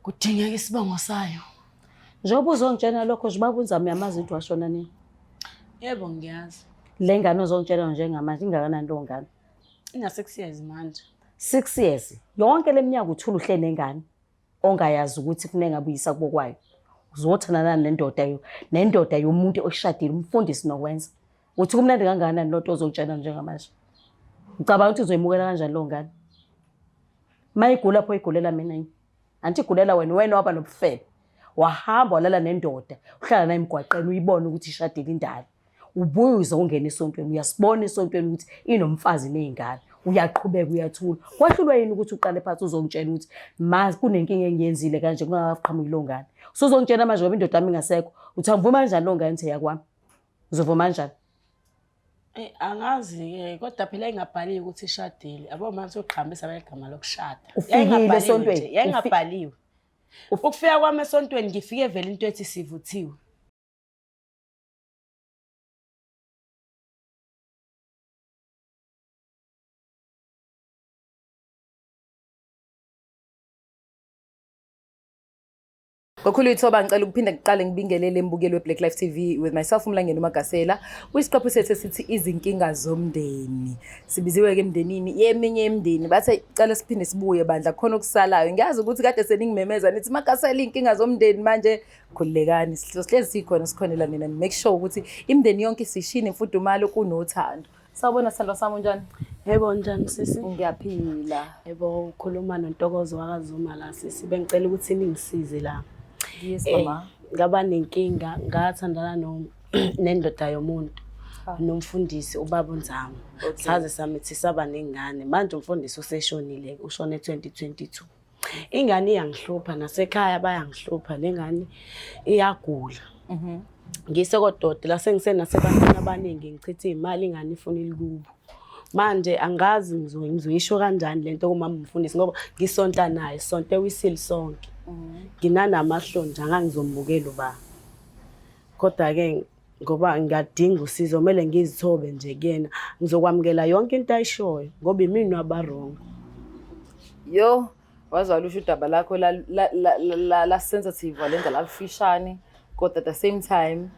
Kudingeka isibongo sayo. Njengoba uzongitshela lokho nje baba uNzamo uyamazi ukuthi washona nini? Yebo ngiyazi. Le ngane uzongitshela njengamanje ingakanani lo ngane? Ina-6 years manje. 6 years. Yonke leminyaka uthula uhle nengane ongayazi ukuthi kufuneka abuyisa kubo kwayo. Uzothandana nendoda yomuntu oshadile umfundisi nokwenza. Uthi kumnandi kangakanani lonto ozongitshela njengamanje? Ucabanga ukuthi uzoyimukela kanjani lo ngane? Mayigula pho igulela mina yini? Anti igulela wena waba nobufebe. Wahamba walala nendoda, uhlala naye emgwaqeni uyibona ukuthi ishadile indala. Ubuye ungena esontweni, uyasibona esontweni ukuthi inomfazi nezingane. Uyaqhubeka uyathula. Kwahlulwa yini ukuthi uqale phansi uzongitshela ukuthi mazi kunenkinga engiyenzile kanje kungaqhamuki lo ngane. Usuzongitshela manje ngoba indoda yami ingasekho. Uthi angivuma kanjani lo ngane uthe yakwami? Uzovuma kanjani? Angazi-ke kodwa phela ingabhaliwe ukuthi ishadile. Yabo manje uqhambisa igama lokushada. Ufikile esontweni. Yayingabhaliwe. Ukufika kwami esontweni ngifike vele into ethi sivuthiwe. Ngokhulu ithoba ngicela ukuphinde ngiqale ngibingelele embukelo weBlack Life TV with myself uMlangeni uMagasela. Kwisiqephu sethu sithi izinkinga zomndeni. Sibiziwe ke emndenini yeminye imndeni bathe cela siphinde sibuye bandla khona okusalayo. Ngiyazi ukuthi kade seningimemeza nithi Magasela inkinga zomndeni manje khulekani sihlezi sikhona sikhonela nina make sure ukuthi imndeni yonke isishini imfudumalo kunothando. Sawubona sandwa sami njani? Yebo njani sisi? Ngiyaphila. Yebo ukhuluma noNtokozo wakaZuma la sisi. Bengicela ukuthi ningisize la. Yes mama. Ngaba nenkinga ngathandana nendoda yomuntu nomfundisi ubaba uNzamo. Saze samithi saba nengane. Manje umfundisi useshonile ushone 2022. Ingane iyangihlupha nasekhaya bayangihlupha lengane iyagula. Ngisekododa la sengisenasebantwana abaningi ngichitha imali ingane ifuna ilikubo. Manje angazi ngizoyisho kanjani lento kumama umfundisi ngoba ngisonta naye sonke wisile sonke. Nginanamahlonja angangizombukela uba. Kodwa ke ngoba ngadinga usizo kumele ngizithobe nje kuyena ngizokwamukela yonke into ayishoyo ngoba imini wabarongo. Yo wazwala usho udaba lakho la sensitive walenza lalifishane kodwa at the same time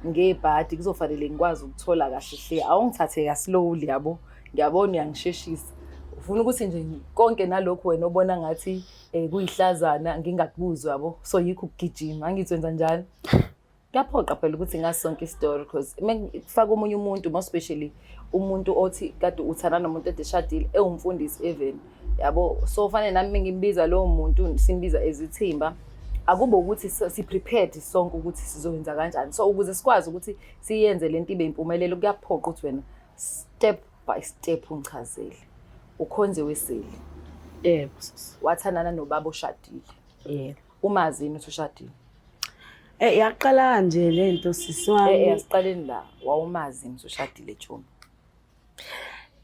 ngebhadi kuzofanele ngikwazi ukuthola kahle hle awungithathe ka slowly yabo ngiyabona uyangisheshisa ufuna ukuthi nje konke nalokho wena obona ngathi kuyihlazana ngingakubuzwa yabo so yikho ukugijima angitwenza njani kuyaphoqa phela ukuthi ngasonke istory because mekufaka umunye umuntu more especially umuntu othi kade uthana nomuntu edeshadile ewumfundisi even yabo so fanele nami ngimbiza lo muntu simbiza ezithimba akube ukuthi si prepared sonke ukuthi sizowenza kanjani so ukuze sikwazi ukuthi siyenze lento ibe impumelelo kuyaphoqa ukuthi wena step by step ungichazele ukhonze wesile Yebo wathandana nobaba oshadile yebo umazini uthi ushadile yaqala nje lento sisi wami yasiqaleni la wawumazi ushadile Chomi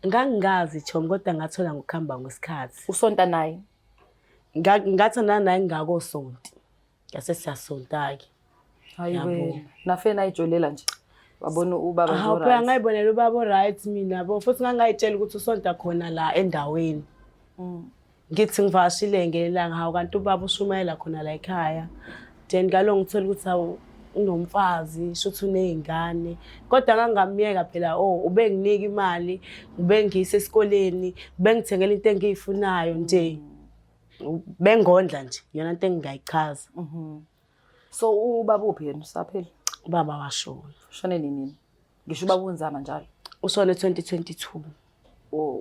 ngangazi Chomi kodwa ngathola ngokuhamba ngesikhathi usonta naye ngathandana naye ngakosonti yase siyasonta ke hayiwe nafena ijolela nje wabona ubaba nje right phela ngayibonela ubaba right mina yabo futhi ngangayitshela ukuthi usonta khona la endaweni ngithi ngivashile ngelanga hawo kanti ubaba ushumayela khona la ekhaya then ngalo ngithola ukuthi awu unomfazi shothi unezingane kodwa ngangamiyeka phela ubenginika imali ubengiyise esikoleni bengithengela into engiyifunayo nje bengondla nje yona into engingayichaza so ubaba uphi yena usaphela ubaba washona shone nini ngisho ubaba uNzama njalo ushone 2022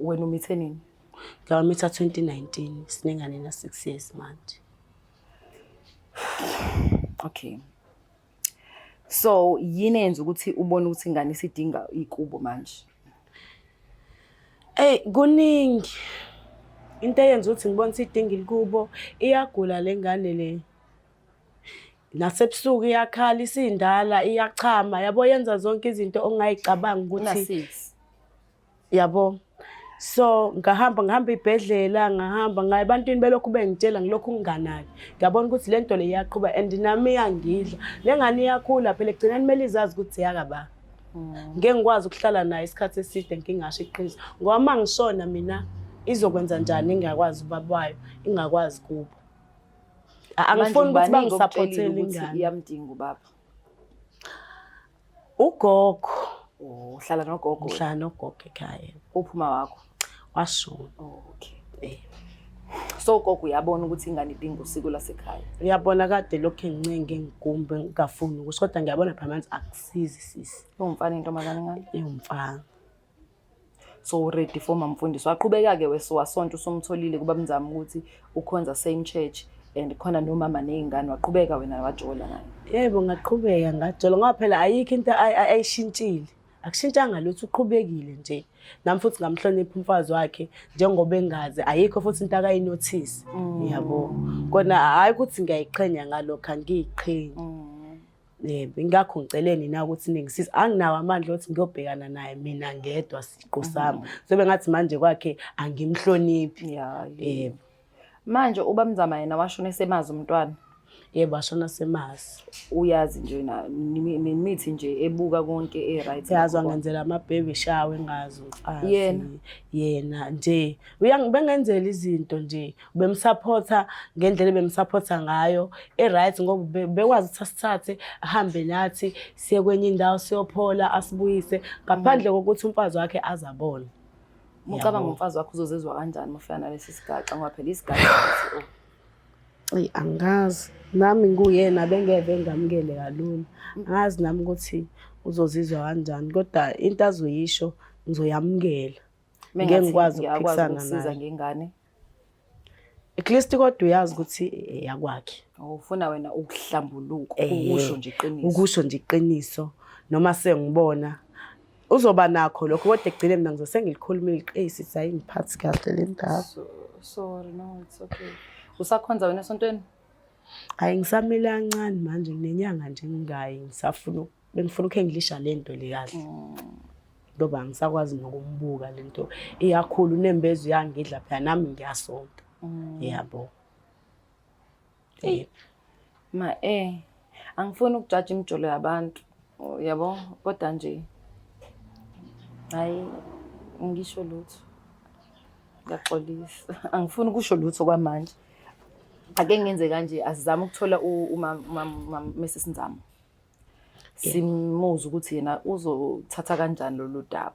wena umithe nini ngamitha 2019 sinengane na 6 years manje okay so yini enza ukuthi ubone ukuthi ingane isidinga ikubo manje kuningi into eyenza ukuthi ngibone isidinga ikubo iyagula lengane le nasebusuku iyakhala isindala iyachama yabo yenza zonke izinto ongayicabanga ukuthi yabo so ngihamba ibhedlela ngahamba ngaye abantwini belokhu bengitshela ngilokhu nginganayo ngiyabona ukuthi lento le iyaqhubeka and nami iyangidla lengane iyakhula phela egcineni kumele izazi ukuthi yakaba ngeke ngikwazi ukuhlala naye isikhathi eside ngingasho iqiniso ngoba mangishona mina izokwenza njani ingakwazi ubaba wayo ingakwazi kubo Angifuni ukuthi baningi bangisupportele okutshelile ukuthi ingane. iyamdinga ubaba. Ugogo. Oh, uhlala nogogo. Ngihlala nogogo ekhaya. Uphuma wakho. Washona. Okay. So gogo uyabona ukuthi ingane idinga usiko lasekhaya. Uyabona kade lokho engincenga ngigumbe ngingafuni ukuthi kodwa ngiyabona phambi akusizi sisi. Ungumfana intombazane ngane? Ingumfana. So ready for mamfundisi. Waqhubeka ke wasonto usomtholile kuba mzama ukuthi ukhonza same church and khona nomama nezingane waqhubeka wena wajola naye. Yebo ngaqhubeka ngajola ngoba phela ayikho into ayishintshile. Akushintshanga lutho uqhubekile nje. Nami futhi ngamhlonipha umfazi wakhe njengoba engazi ayikho futhi into akayinotice. Yabo. Kona hayi ukuthi ngiyayiqhenya ngalokho angiyiqhenyi. Yebo ingakho ngiceleni na ukuthi ningisiza anginawo amandla ukuthi ngiyobhekana naye mina ngedwa siqo sami. Sobe ngathi manje kwakhe angimhloniphi. Yebo. Manje uba mzama yena washona esemazi umntwana. Yebo washona semazi. Uyazi nje nemithi nje ebuka konke right. Yazwa ngenzela ama baby shower engazi umfazi. Yena nje uyangibengenzela izinto nje ubemsupporta ngendlela bemsupporta ngayo right ngoba bekwazi ukuthi asithathe ahambe nathi siye kwenye indawo siyophola asibuyise ngaphandle kokuthi umfazi wakhe azabona. Ucabanga umfazi wakho uzozizwa kanjani mafana nalesi sigaxa ngoba phela isigaxa angazi nami nguyena bengeve ngamukele kalula angazi nami ukuthi uzozizwa kanjani kodwa into azoyisho ngizoyamukela ngeke ngikwazi ukuphikisana naye ngengane at least kodwa uyazi ukuthi yakwakhe ufuna wena ukuhlambuluko ukusho nje iqiniso ukusho nje iqiniso noma sengibona uzoba nakho lokho kodwa egcine mina ngizosengilikhulumile iqisi ayingiphathi kahle le ndaba sorry no it's okay. Usakhonza wena esontweni? Hayi ngisamile kancane manje nginenyanga nje ngingayi ngisafuna bengifuna ukhengilisha lento le kahle. Ngoba ngisakwazi nokumbuka lento iyakhulu nembezo yangidla phela nami ngiyasonta. Yabo. Ma angifuni ukujudge imijolo yabantu yabo kodwa nje hayi ngisho lutho. Ngaxolisa. Angifuni ukusho lutho kwamanje. Ake ngenze kanje asizama ukuthola Mrs Nzamo. Simuza ukuthi yena uzothatha kanjani lo daba.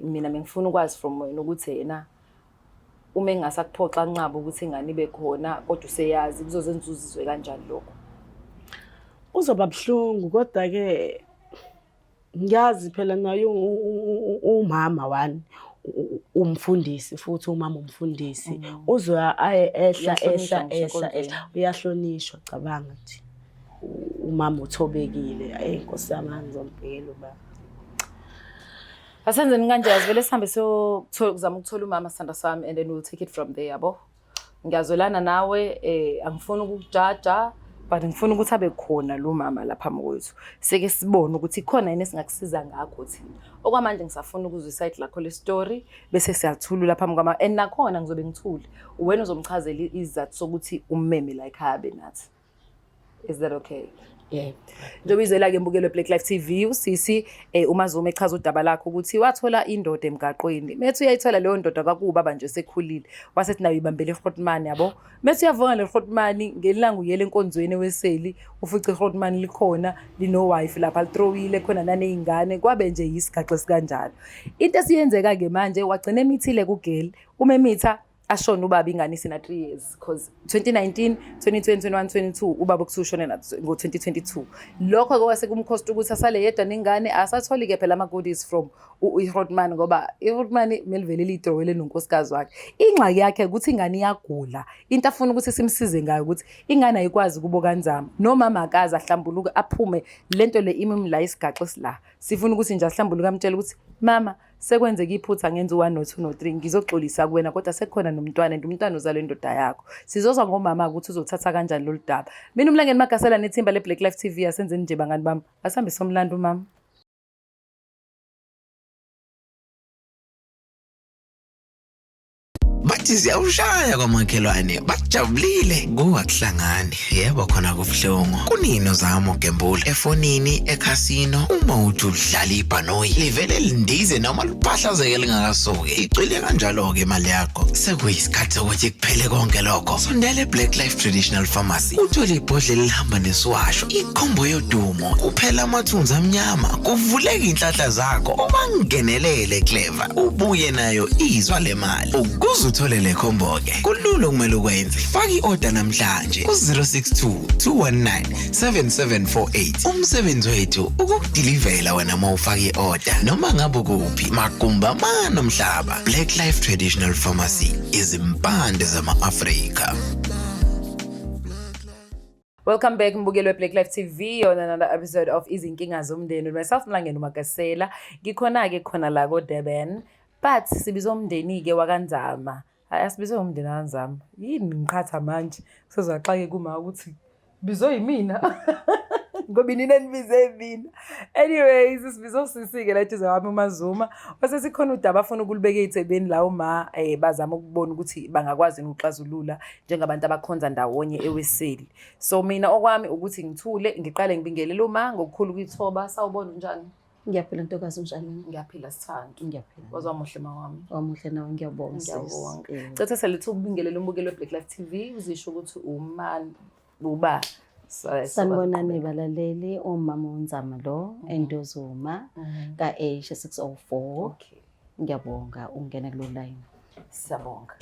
Mina ngifuna ukwazi from wena ukuthi yena uma engasakuphoxa ncaba ukuthi ingane ibe khona kodwa useyazi kuzozenza uzizwe kanjani lokho. Uzoba buhlungu kodwa ke ngiyazi phela nayo umama wani umfundisi futhi umama umfundisi uzoya ehla uyahlonishwa cabanga nje umama uthobekile inkosi yami ngizombhekela ubaba asenzeni kanje asivele sihambe kuzama ukuthola umama sithanda sami and then we'll take it from there yabo ngiyazolana nawe angifuni ukukujaja but ngifuna ukuthi abe khona lo mama lapha mkwethu seke sibone ukuthi khona yini esingakusiza ngakho thina okwamanje ngisafuna ukuzwa iside lakho le story bese siyathulula phambi kwama and nakhona ngizobe ngithule wena uzomchazela izathu sokuthi ummeme la ekhaya benathi. Is that okay? Yeah. Njobizela ke mbukelo Black Life TV usisi uMazuma echaza udaba lakho ukuthi wathola indoda emgaqweni. Methu uyayithola leyo ndoda kwakubaba nje sekhulile. Wasethi nayo ibambele iHrotman yabo. Methu uyavonga leHrotman ngelanga uyele enkonzweni weseli ufice iHrotman likhona lino wife lapha litrowile khona nanezingane kwabe nje yisigaxa sikanjalo. Into esiyenzeka ke manje wagcina emithile kugirl umemitha ashona ubaba ingane sina 3 years because 2019 2020 21 22 ubaba kusushone ngo 2022 lokho kwase kumcost ukuthi asale yedwa nengane asatholi ke phela ama goodies from uHrotman ngoba iHrotman melivele lidrowele nonkosikazi wakhe ingxaki yakhe ukuthi ingane iyagula into afuna ukuthi simsize ngayo ukuthi ingane ayikwazi kubo kanzama nomama akaza ahlambuluka aphume lento le imimi la isigaxa sila sifuna ukuthi nje ahlambuluka amtshela ukuthi mama sekwenzeka iphutha ngenza 1 no 2 no 3 ngizoxolisa kuwena kodwa sekukhona nomntwana umntwana uzalwe indoda yakho sizozwa ngomama ukuthi uzothatha kanjani lo daba mina umlangeni Magasela nethimba le Black Life TV asenzeni nje bangani bami asambe somlando mama. Bathi bathi siyawushaya kwamakhelwane bajabulile kuwakuhlangani yebo khona kubuhlungu kunini ozama ugembula efonini ekhasino uma uthi udlala ibhanoyi livele lindize noma liphahlazeke lingakasuki icwile kanjalo-ke imali yakho sekuyisikhathi sokuthi kuphele konke lokho sondela eBlack Life Traditional Pharmacy uthole ibhodlela elihamba nesiwasho ikhombo yodumo kuphela amathunzi amnyama kuvuleka inhlahla zakho uma ngenelele Clever ubuye nayo izwa lemali ukuze uthole le khombo-ke kulula okumele ukwenze faka i-order namhlanje ku-062 219 7748 umsebenzi wethu ukukudilivela wena uma ufaka i-order noma ngabe kuphi magumba manomhlaba Black Life Traditional Pharmacy izimpande zama-Afrika. Welcome back mbukelo weBlack Life TV on another episode of Izinkinga zomndeni with myself Mlangeni Makasela. Ngikhona-ke khona la ko-Durban but sibizwa umndeni-ke wakanzama. Asibizwe umndeni wakanzama. Yini ngiqhatha manje? Kusezaxake kuma ukuthi bizwe yimina. Ngoba inini nibize mina. Anyways, sibizwa usisi-ke la thize wami uMazuma. Wasesikhona udaba afuna ukulibeka ey'thebeni la uma bazama ukubona ukuthi bangakwazi ukuxazulula njengabantu abakhonza ndawonye eWeseli. So mina okwami ukuthi ngithule ngiqale ngibingelele uma ngokukhulu kwithoba sawubona njani? Ngiyaphila ntokazi njani? Ngiyaphila Sithando. Ngiyaphila. Wazwa muhle mawami. Wamuhle nawe ngiyabonga. Ngiyabonga. Cethe selethu ukubingelela umbukelo weBlack Life TV uzisho ukuthi umani uba sanibonani balaleli umama uNzama lo eNdozuma ka-Asia 604. Okay. Ngiyabonga ungena kulo line. Siyabonga.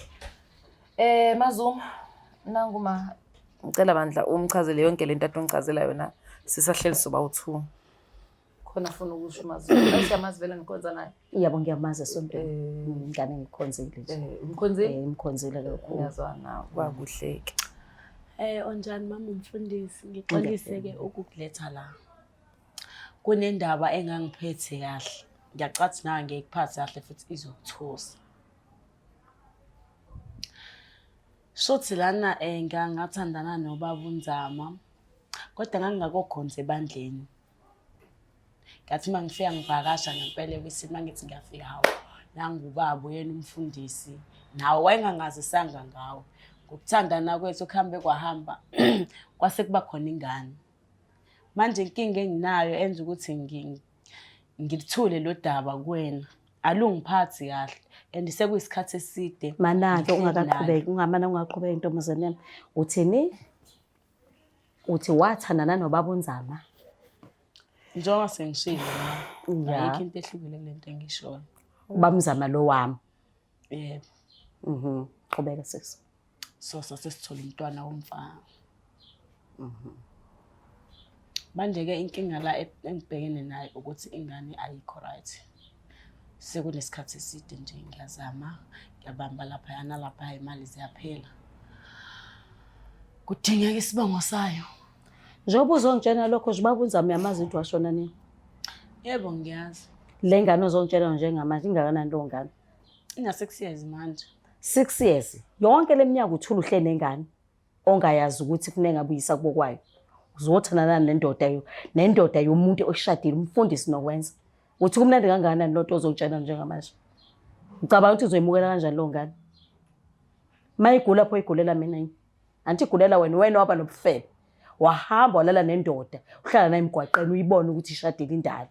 Mazuma nanguma ngicela bandla umchazele yonke lento atongichazela yona sisahleli soba u2. Khona afuna ukusho Mazuma. Ayamazi vele ngikhonza naye. Yebo ngiyamazi esontweni. Ngane ngikhonzile nje. Umkhonzile? Umkhonzile kakhulu. Ngiyazwana kwakuhleke. Onjani mama umfundisi ngixolise-ke ukukuletha la. Kunendaba engangiphethe kahle. Ngiyacathi nawe ngiyikuphathe kahle futhi izokuthusa. Shothi lana ngangathandana nobaba uNzama. Kodwa ngangingakokhonza ebandleni. Ngathi mangifika ngivakasha ngempela kwesimo ngithi ngiyafika hawo. Nangubaba uyena umfundisi. Nawe wayengangazisanga ngawe. Ukuthandana kwethu kuhambe kwahamba kwase kuba khona ingane. Manje inkinga enginayo enza ukuthi ngilithule lo daba kuwena. Alungiphathi kahle and sekuyisikhathi eside. Mana-ke ungakaqhubeki ungaqhubeki intombazane yami. Uthini? Uthi wathandana nobaba uNzama? Njengoba sengishilo ya. Ayikho into ehlukile kulento engishoyo. Ubaba uNzama lo wami. Yebo. Qhubeka sisi. So sasithola umntwana womfana. Manje-ke inkinga la engibhekene nayo ukuthi ingane ayikho right. Sekunesikhathi eside nje ngiyazama, ngiyabamba lapha nalapha imali ziyaphela. Kudingeka isibongo sayo. Njengoba uzongitshela lokho nje ubaba uNzama uyamazi into washona nini? Yebo ngiyazi. Le ngane uzongitshela njengamanje ingakanani lo ngane? Ina 6 years manje. 6 years. Yonke leminyaka uthula uhle nengane ongayazi ukuthi kufuneka ngabuyisa kubo kwayo. Uzothandana nendoda yomuntu oshadile umfundisi nokwenza. Uthi kumnandi kangakanani lonto ozongitshela njengamanje? Ngicabanga ukuthi uzoyimukela kanjani lo ngane? Mayigula pho igulela mina yini? Anti igulela wena waba nobufebe. Wahamba walala nendoda, uhlala naye emgwaqeni uyibona ukuthi ishadile indala.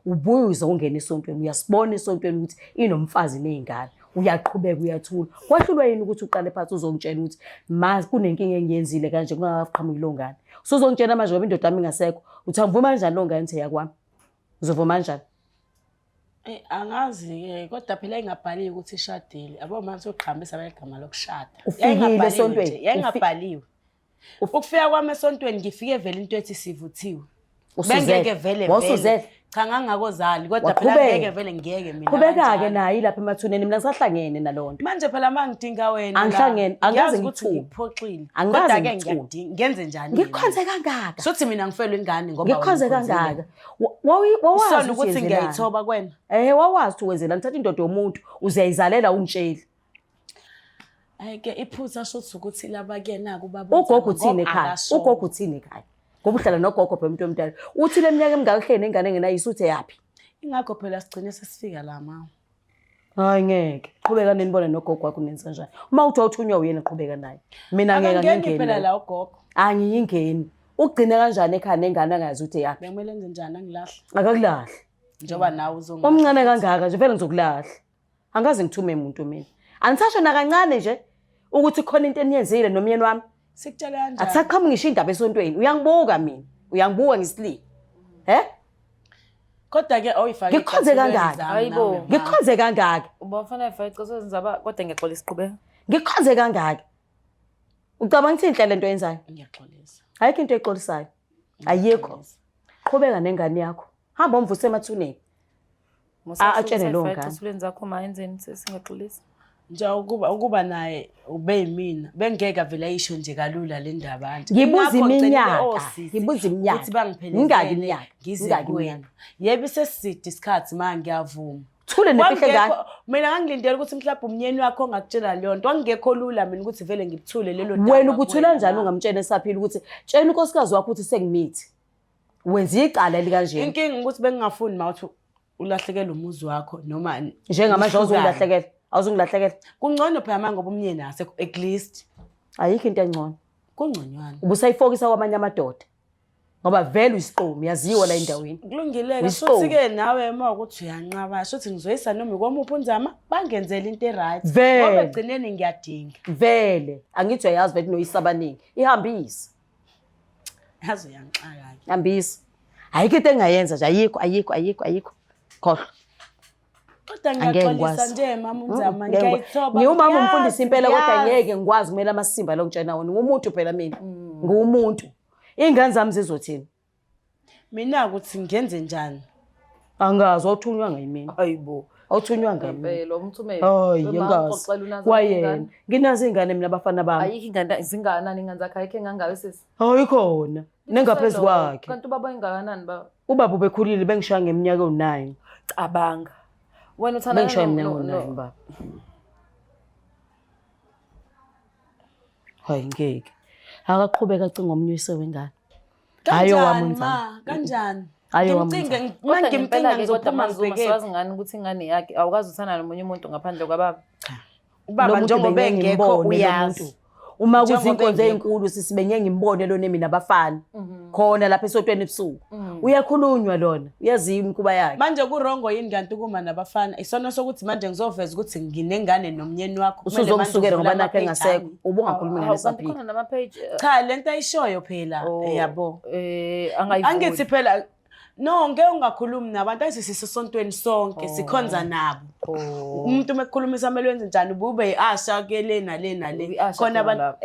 Ubuye uzongena esontweni uyasibona esontweni ukuthi inomfazi nezingane. Uyaqhubeka uyathula. Kwahlulwa yini ukuthi uqale phansi uzongitshela ukuthi mazi kunenkinga engiyenzile kanje kungaqhamuki lo ngane. Usuzongitshela manje ngoba indoda yami ingasekho. Uthi angivuma kanjani lo ngane nje yakwami? Uzovuma kanjani? Angazi-ke kodwa phela ingabhaliwe ukuthi ishadile. Abo manje uqhambisa igama lokushada. Ufikile esontweni. Yayingabhaliwe. Ukufika kwami esontweni ngifike vele into ethi sivuthiwe. Usuzele. Bengeke vele. Wasuzele. Cha ngangakozali kodwa phela ngeke vele ngiyeke mina. Qhubeka-ke naye lapha emathuneni mina ngisahlangene nalonto. Manje phela mangidinga wena. Angihlangene, angaze ngithuke. Ngiphoxile. Angaze Kodwa-ke ngithuke. ngenze njani? Ngikhonze kangaka. Sothi mina ngifelwe ingane ngoba Ngikhonze kangaka. Wawazi ukuthi ngiyayithoba kwena. Wawazi ukuthi wenzela ngithatha indoda yomuntu uziyayizalela ungitsheli. Ayike iphutha shothi ukuthi laba kuyena kubaba. Ugogo uthini ekhaya? Ugogo uthini ekhaya? Ngoba uhlala nogogo phela umuntu omdala. Uthi leminyaka emingaka nengane engenayisi uthe yapi? Ingakho phela sigcine sesifika la ma. Hayi ngeke. Qhubeka nibone nogogo wakho nenza kanjani. Uma uthi awuthunywa uyena qhubeka naye. Mina ngeke Angeke phela ngingene. la ugogo. Angiyingeni. Ugcina kanjani ekhaya nengane angazi ukuthi yakhe. Bekumele enze njani angilahla. Akakulahle. Njoba nawe uzonga. Omncane kangaka nje vele ngizokulahla. Angaze ngithume umuntu mina. Anisasho nakancane nje ukuthi khona into eniyenzile nomyeni wami. Sikutshela kanjani? Akusaqhamu ngisho indaba esontweni. Uyangibuka mina. Uyangibuka ngisili. Kodwa ke awuyifake. Ngikhonze kangaka. Hayibo. Ngikhonze kangaka. Ubafana ifake icebo zaba kodwa ngiyaxola isiqhubeka. Ngikhonze kangaka. Ucabanga ukuthi inhle lento yenzayo? Ngiyaxolisa. Ayikho into exolisayo. Ayikho. Qhubeka nengane yakho. Hamba umvuse emathuneni. Atshene lo ngane. Usuleni zakho mayenzeni sesingaxolisa. Nje ukuba naye ubeyimina bengeke vele ayisho nje kalula le ndaba nje. Ngibuza iminyaka. Ngibuza iminyaka. Ukuthi bangiphelele. Ngingaki iminyaka. Ngizeke kuwena. Yebo iseside isikhathi manje ngiyavuma. Thule nefihle ngane. Mina ngangilindele ukuthi mhlawumbe umnyeni wakho ongakutshela leyo nto. Angekho lula mina ukuthi vele ngikuthule lelo daba. Wena ubuthula kanjani ungamtshela esaphila ukuthi tshela unkosikazi wakho ukuthi sengimithi. Wenza icala likanjeni. Inkingi ukuthi bengingafuni mawuthi ulahlekela umuzi wakho noma njengamanje awuzongilahlekela. Awuzongilahlekela. Kungcono phela manje ngoba umnyeni ase at least. Ayikho into engcono. Kungconywana. Ubusayifokisa kwamanye amadoda. Ngoba vele uyisiqomi yaziwa la endaweni. Kulungile futhi ke nawe ema ukuthi uyanqaba shothi ngizoyisa noma ikomuphi unzama bangenzele into eright. Ngoba egcineni ngiyadinga. Vele angithi uyayazi vele noyisabaningi. Ihambise. Yazi uyanxaka ke. Hambise. Ayikho into engayenza nje ayikho. Khohlwa. Kodwa ngiyaxolisa nje mama unzama ngiyayithoba. Ngiwumama umfundisi impela kodwa ngeke ngikwazi kumela amasimba lo ngitshena wona. Ngumuntu phela mina. Ngumuntu. Ingane zami zizothini? Mina ukuthi ngenze njani? Angazi awuthunywa ngayimina. Hayibo. Awuthunywa ngayimina. Impela umthumeli. Hayi ngazi. Kwayena. Nginazi ingane mina abafana bami. Ayikho ingane zinganani ingane zakhe ayikho engangabe sisi. Hayikhona. Nengaphezulu kwakhe. Kanti ubaba ingakanani ba? Ubaba ubekhulile bengishaya ngeminyaka o9. Cabanga. Wena uthanda bengishaya ngeminyaka o9 baba. Hayi ngeke. Akaqhubeka acinga omnyise wengane. Hayo wamunza. Kanjani? Ngimcinge mangimcinga ngizophuma ngibheke. Wazi ngani ukuthi ingane yakhe awukazi uthanda nomunye umuntu ngaphandle kwababa. Ubaba njengoba engekho uyazi. Uma kuthi inkonzo ezinkulu sisibenye ngimbone lo nemi nabafana. Khona lapha esotweni ebusuku. Uyakhulunywa lona. Uyaziwa imkuba yakhe. Manje kurongo yini kanti kuma nabafana? Isona sokuthi manje ngizoveza ukuthi nginengane nomnyeni wakho. Usuzomsukela ngoba nakhe engasekho. Ubungakhulumi ngane saphila. Khona nama page. Cha lento ayishoyo phela yabo. Angayivuli. Angithi phela no ngeke ungakhulumi nabantu ayisisosontweni sonke sikhonza nabo. Umuntu mekhulumisa amele wenze njani ube asha ke lena le. Khona abantu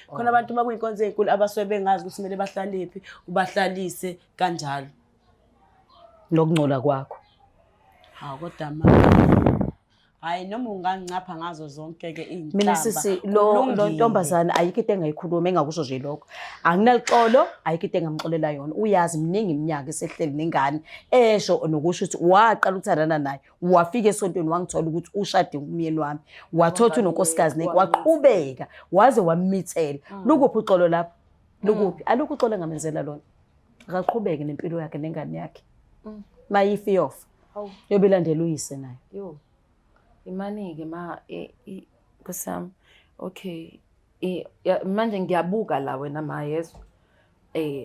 khona abantu makuyinkonzo ezinkulu abasuke bengazi ukuthi kumele bahlalephi ubahlalise kanjalo. Lokungcola kwakho. Ha kodwa mama. Hayi noma ungangicapha ngazo zonke ke izinto. Mina sisi lo ntombazana ayikho into engayikhuluma engakusho nje lokho. Anginalixolo ayikho into engamxolela yona. Uyazi miningi iminyaka esehleli nengane esho nokusho ukuthi waqala ukuthandana naye. Wafika esontweni wangithola ukuthi ushade umyeni wami. Wathotha unonkosikazi neki waqhubeka waze wamithela. Lukuphi uxolo lapha? Lukuphi? Alukho uxolo ngamenzela lona. Akaqhubeke nempilo yakhe nengane yakhe. Mayifi yof. Yobilandela uyise naye. Yo. Imani ke ma kusam okay manje ngiyabuka la wena ma yeso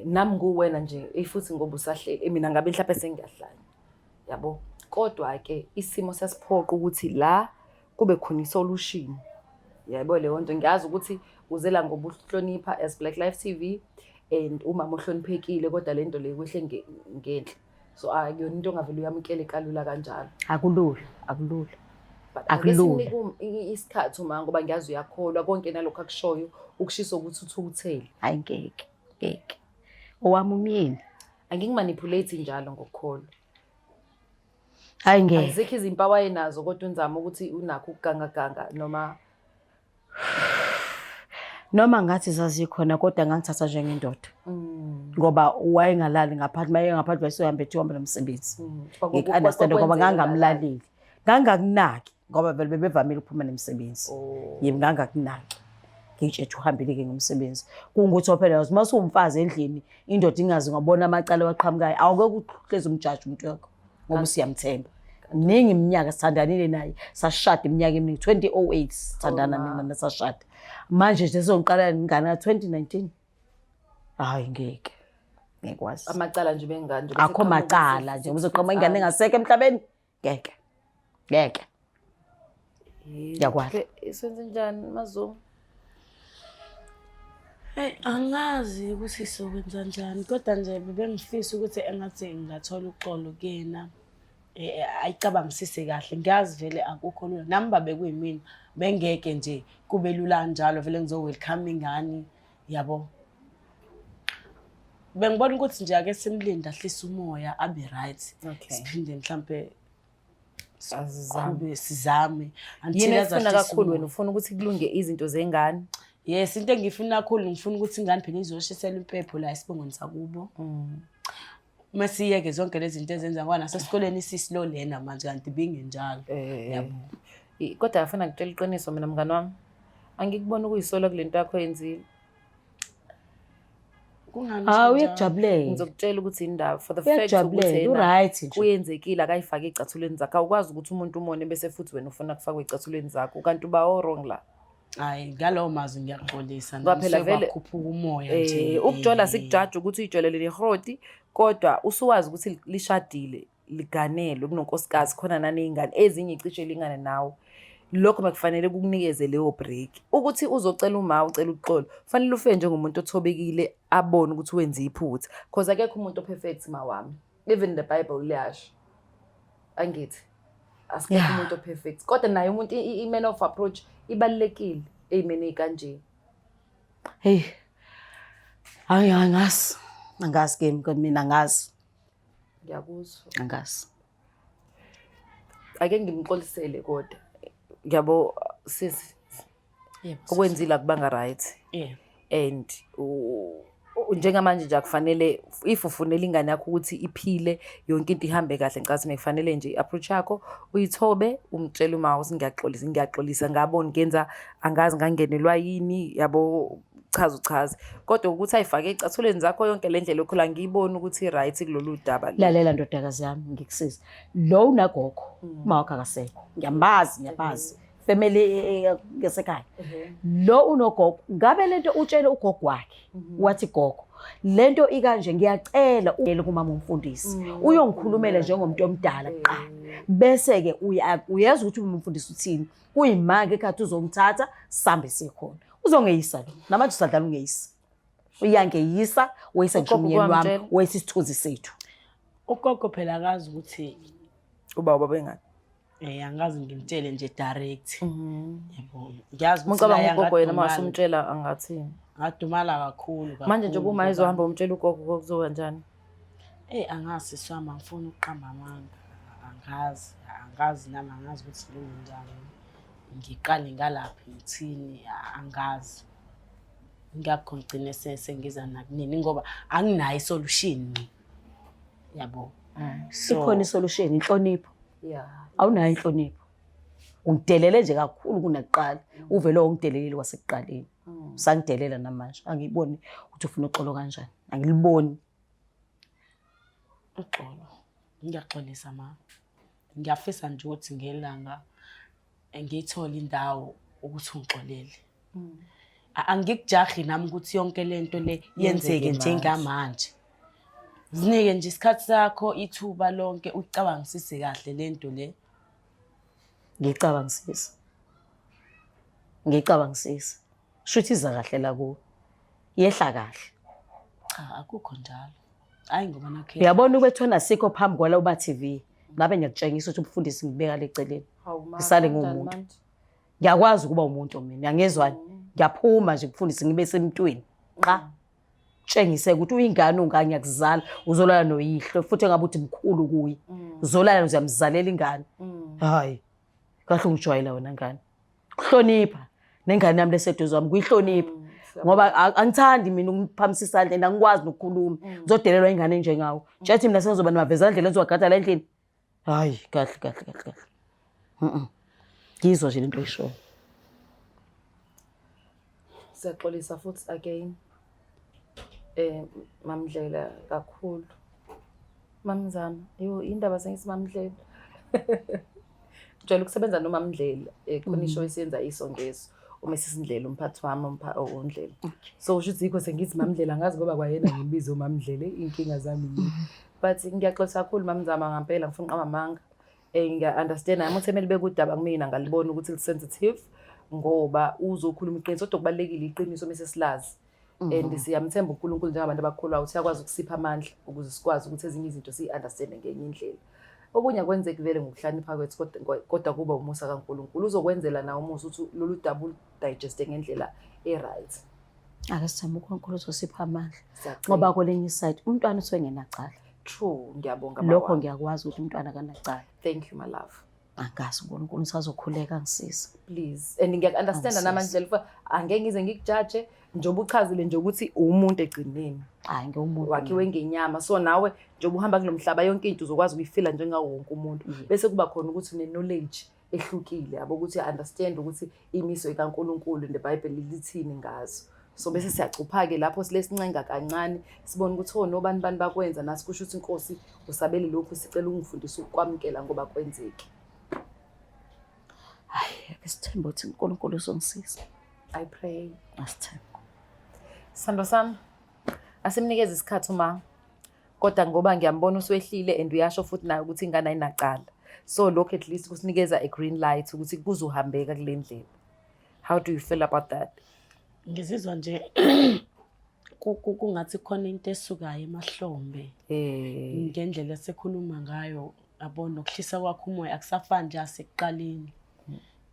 nami nguwena nje futhi ngoba usahleli mina ngabe mhlawumbe sengiyahlanya yabo kodwa ke isimo sasiphoqa ukuthi la kube khona isolution yabo leyo nto ngiyazi ukuthi uzela ngoba uhlonipha as Black Life TV and umama ohloniphekile kodwa lento le kwehle ngenhle so akuyona into ongavela uyamkele kalula kanjalo akulula akulula isikhathi uma ngoba ngiyazi uyakholwa konke nalokho akushoyo ukushisa ukuthi uthukuthele hayi ngeke owami umyeni angingimanipulate njalo ngokukholwa hayi ngeke azikho izimpawu ayenazo kodwa unzama ukuthi unakho ukuganga noma ngathi zazikhona kodwa ngangithatha njengendoda ngoba wayengalali ngaphathi maye ngaphathi wayesohamba ethiwamba nomsebenzi ngikunderstand ngoba ngangamlaleli ngangakunaki ngoba vele bebevamile ukuphuma nemsebenzi yimi ngangakunaki ngitshethe uhambile ke ngomsebenzi kungukuthi phela uma usumfazi endlini indoda ingazi ngabona amacala waqhamukayo awuke ukuhleza umjaji umuntu wakho ngoba usiyamthemba ningi iminyaka sithandanile naye sashada iminyaka eminingi 2008 sithandana mina nasashada manje nje sizongiqala ngana 2019 hayi ngeke ngekwazi amacala nje bengani nje akho macala nje uzoqhama ingane engaseke emhlabeni ngeke yakwazi isenze njani Mazumu Angazi ukuthi sizokwenza njani kodwa nje bengifisa ukuthi engathi ngathola uxolo kuyena ayicabangisise kahle ngiyazi vele akukho lula nami babe kuyimina bengeke nje kube lula kanjalo vele ngizowelcome ingane yabo bengibona ukuthi nje ake simlinde ahlise umoya abe right siphinde mhlambe sizame yini ufuna kakhulu wena ufuna ukuthi kulunge izinto zengane yes into engifuna kakhulu ngifuna ukuthi ingane phela izoshisela impepho la esibongweni sakubo masiyeke zonke lezi zinto ezenza ngoba nasesikoleni isisilo lena manje kanti bingenjalo yabo kodwa afuna ngitshela iqiniso mina mngani wami angikubona kuyisola kulento yakho yenzile uyakujabulela ngizokutshela ukuthi indaba for the fact ukuthi right kuyenzekile akayifaka icathulweni zakho awukwazi ukuthi umuntu umone bese futhi wena ufuna kufaka icathulweni zakho kanti uba wrong la hayi ngalowo mazwi ngiyaxolisa ngaphela vele khuphuka umoya nje ukujola sikujaji ukuthi uyijolele lehroti kodwa usuwazi ukuthi lishadile liganelwe kunonkosikazi khona nanezingane ezinye icishe lingane nawe lokho makufanele kukunikeze leyo break ukuthi uzocela uma ucela uxolo fanele ufe njengomuntu othobekile abone ukuthi wenza iphutha because akekho umuntu operfect mawami even the bible liyasho angithi asikho umuntu operfect kodwa naye umuntu i-man of approach ibalekile eyimene kanje hey angazi ke mina ngazi ngiyakuzwa angazi ake ngimxolisele kodwa yabo sisi okwenzile akubanga right and njengamanje nje akufanele if ufunela ingane yakho ukuthi iphile yonke into ihambe kahle ngicathi mekufanele nje approach yakho uyithobe umtshele uma ngiyaxolisa ngabona ngenza angazi ngangenelwa yini yabo uchaza kodwa ukuthi ayifake icathulweni zakho yonke le ndlela okhula ngiyibona ukuthi right kulolu daba lalela ndodakazi yami ngikusiza lo unagogo mawakhe akasekho ngiyabazi family ngesekhaya lo unogogo ngabe lento utshele ugogo wakhe wathi gogo lento ikanje ngiyacela uyele kumama umfundisi uyongikhulumela njengomuntu omdala kuqala bese ke uyeza ukuthi umfundisi uthini kuyimanga ekhathi uzongithatha sambe sikhona uzongeyisa lo namanje usadlala ungeyisa uyangeyisa weyisa nje umyeni wami weyisa isithunzi sethu ugogo phela akazi ukuthi ubaba bengani angazi ngimtshele nje direct yabo ngiyazi ukuthi ngicabanga ugogo yena masumtshela angathini ngadumala kakhulu manje nje uma izohamba umtshela ugogo kuzoba njani angazi siswama ngifuna uqamba amanga angazi nami angazi ukuthi lo njani ngiqale ngalaphi ngithini angazi ngiyakugcina sengiza nakunini ngoba anginayo isolution yabo ikhona isolution inhlonipho awunayo inhlonipho ungidelele nje kakhulu kunakuqala uvelo ongidelelile kwasekuqaleni usangidelela namanje angiboni ukuthi ufuna uxolo kanjani angiliboni uxolo ngiyaxolisa ma ngiyafisa nje ukuthi ngelanga ngiyithola indawo ukuthi ungixolele angikujahi nami ukuthi yonke lento le yenzeke njengamanje zinike nje isikhathi sakho ithuba lonke ucabangisise kahle lento le ngicabangisisa shuthi iza kahle la ku yehla kahle cha akukho njalo hayi ngoba nakhe uyabona ukwethona sikho phambi kwala uba TV ngabe ngiyakutshengisa ukuthi umfundisi ngibeka leceleni ngisale ngomuntu ngiyakwazi ukuba umuntu mina angezwani ngiyaphuma nje ukufundisa ngibe semntweni cha tshengise ukuthi uyingane ungane yakuzala uzolala noyihlo futhi engabe uthi mkhulu kuyi uzolala uzamzalela ingane hayi kahle ungijwayela wena ngane kuhlonipha nengane yami leseduze wami kuyihlonipha ngoba angithandi mina ukuphamisa isandla and angikwazi nokukhuluma ngizodelelwa ingane njengawo njethi mina sengizoba namavezandlela engizowagada la endlini hayi kahle ngizwa nje lento oyishoyo siyaxolisa futhi again mamdlela kakhulu mamzama indaba sengisimamdlela Ngijwayele ukusebenza noMamndlela khona ishow esiyenza isongezo uMrs Ndlela umphathi wami uNdlela. So usho ukuthi yikho sengithi Mamndlela ngazi ngoba kwayena ngimbiza uMamndlela inkinga zami yini. But ngiyaxolisa kakhulu mamzama ngempela ngifuna uqamba amanga. Ngiya-understand nami uthemele bekudaba kumina ngalibona ukuthi li-sensitive ngoba uzokhuluma iqiniso kodwa kubalekile iqiniso mase silazi. And siyamthemba uNkulunkulu njengabantu abakholwayo ukuthi uyakwazi ukusipha amandla ukuze sikwazi ukuthi ezinye izinto siyi-understand ngenye indlela. Okunye kwenzeka vele ngokuhlanipha kwethu kodwa kuba umusa kaNkulunkulu uzokwenzela nawe umusa ukuthi lolu double digest ngendlela e-right. Ake sithembe uNkulunkulu uzosipha amandla ngoba kwelinye iside umntwana usengenacala. True, ngiyabonga lokho ngiyakwazi ukuthi umntwana kanacala. Thank you my love. Angazi uNkulunkulu usazokhuleka ngisiza. Please. And ngiya-understand namandlela angeke ngize ngikujudge njengoba uchazile nje ukuthi umuntu egcineni. Hayi ngewumuntu. Wakhiwe ngenyama. So nawe njengoba uhamba kulomhlaba yonke into uzokwazi ukuyifila njengawo wonke umuntu. Bese kuba khona ukuthi une-knowledge ehlukile yabo ukuthi understand ukuthi imiso kaNkulunkulu neBhayibheli lithini ngazo. So bese siyachupha-ke lapho silesincenga kancane sibone ukuthi nobani bani bakwenza nathi kusho ukuthi inkosi usabele lokhu sicela ungifundise ukwamkela ngoba kwenzeke. Hayi ake sithembe ukuthi uNkulunkulu uzongisiza. I pray. Asithembe. Sando sami asimnikeze isikhathi uma kodwa ngoba ngiyambona uswehlile and uyasho futhi nayo ukuthi ingane ayinaqala. So lokho at least kusinikeza a green light ukuthi kuzohambeka kule ndlela. How do you feel about that? Ngizizwa nje kungathi khona into esukayo emahlombe ngendlela esekhuluma ngayo abona ukuhlisa kwakhe umoya akusafani nje asekuqaleni.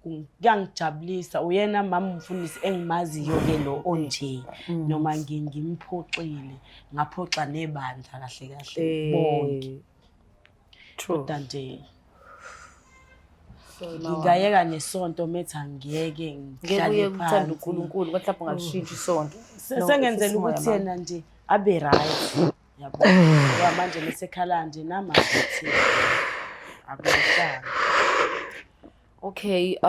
Kuyangijabulisa uyena mama umfundisi engimaziyo ke lo onje noma ngimphoxile ngaphoxa nebandla kahle kahle bonke. Kodwa nje ngingayeka nesonto methi angiyeke ngihlale phansi uNkulunkulu mhlawumbe ungalishintsha isonto sengenzela ukuthi yena nje abe right yabo ngoba manje lesekhala nje namathi akuhlala. Okay,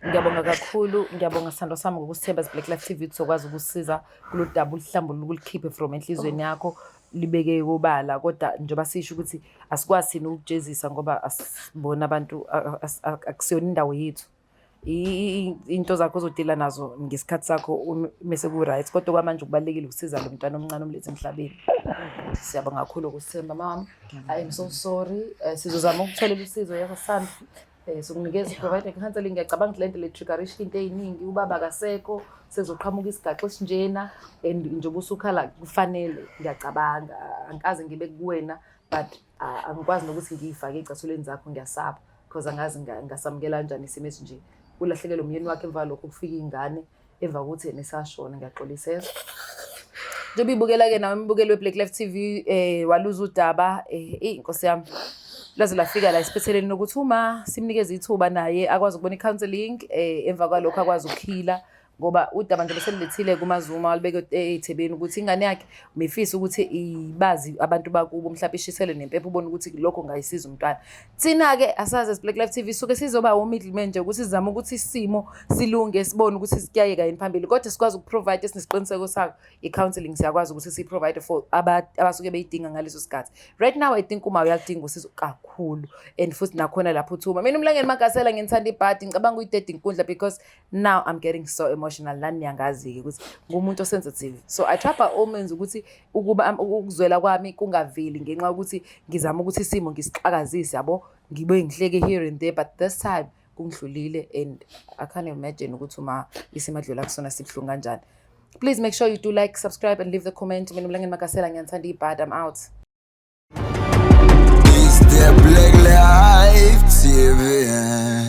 ngiyabonga kakhulu ngiyabonga sithando sami ngokusithemba Black Life TV uzokwazi ukusiza kulo double uhlambululo ukulikhiphe from enhlizweni yakho libeke kubala kodwa njengoba sisho ukuthi asikwazi sina ukujezisa ngoba asibona abantu akusiyona indawo yethu. Into zakho uzodila nazo ngesikhathi sakho mase ku right kodwa kwamanje kubalekile ukusiza lo mntwana omncane omlethe emhlabeni. Siyabonga kakhulu ukusithemba mama. I am so sorry. Sizozama ukutholela usizo yakho sana. Sokunikeza provider counseling ngiyacabanga le nto le triggerisha into eziningi ubaba kasekho sezoqhamuka isigaxo esinjena and njengoba usukhala kufanele ngiyacabanga angikaze ngibe kuwena but angikwazi nokuthi ngiyifake ecathulweni zakho ngiyasaba because angazi ngasamukela kanjani isimo esinje ulahlekelwe umyeni wakhe emva lokho kufika ingane emva kokuthi yena esashona ngiyaxolisela. Njengoba ibukela ke nawe imbukelo weBlack Life TV waluza udaba inkosi yami laze lafika la especially nokuthi uma simnikeza ithuba naye akwazi ukubona icounseling emva kwalokho akwazi ukukhila ngoba udaba nje beselithile kumaZuma walibeke eThebeni ukuthi ingane yakhe umefisa ukuthi ibazi abantu bakubo mhlawumbe ishisele nempepho ubone ukuthi lokho ngayisiza umntwana. Thina ke asazi Black Life TV suke sizoba umiddleman nje ukuthi sizame ukuthi isimo silunge sibone ukuthi sikuyayeka yini phambili kodwa sikwazi ukuprovide esiqinisekiso sakho icounseling siyakwazi ukuthi siprovide for abasuke beyidinga ngaleso sikhathi. Right now I think uma uyadinga usizo kakhulu and futhi nakhona lapho uthuma mina umlangeni Makasela ngithanda ibhadi ngicabanga uyi-30 inkundla because now I'm getting so emotional nani niyangazi ke ukuthi ngumuntu sensitive. So I try by all means ukuthi ukuba ukuzwela kwami kungaveli ngenxa ukuthi ngizama ukuthi isimo ngisixakazise yabo ngibe ngihleke here and there but this time kungidlulile and I can't imagine ukuthi uma isimo adlula kusona sibhlungu kanjani. Please make sure you do like, subscribe and leave the comment. Mina umlangeni Makasela ngiyithanda ibhadi. I'm out. It's the Black Life TV.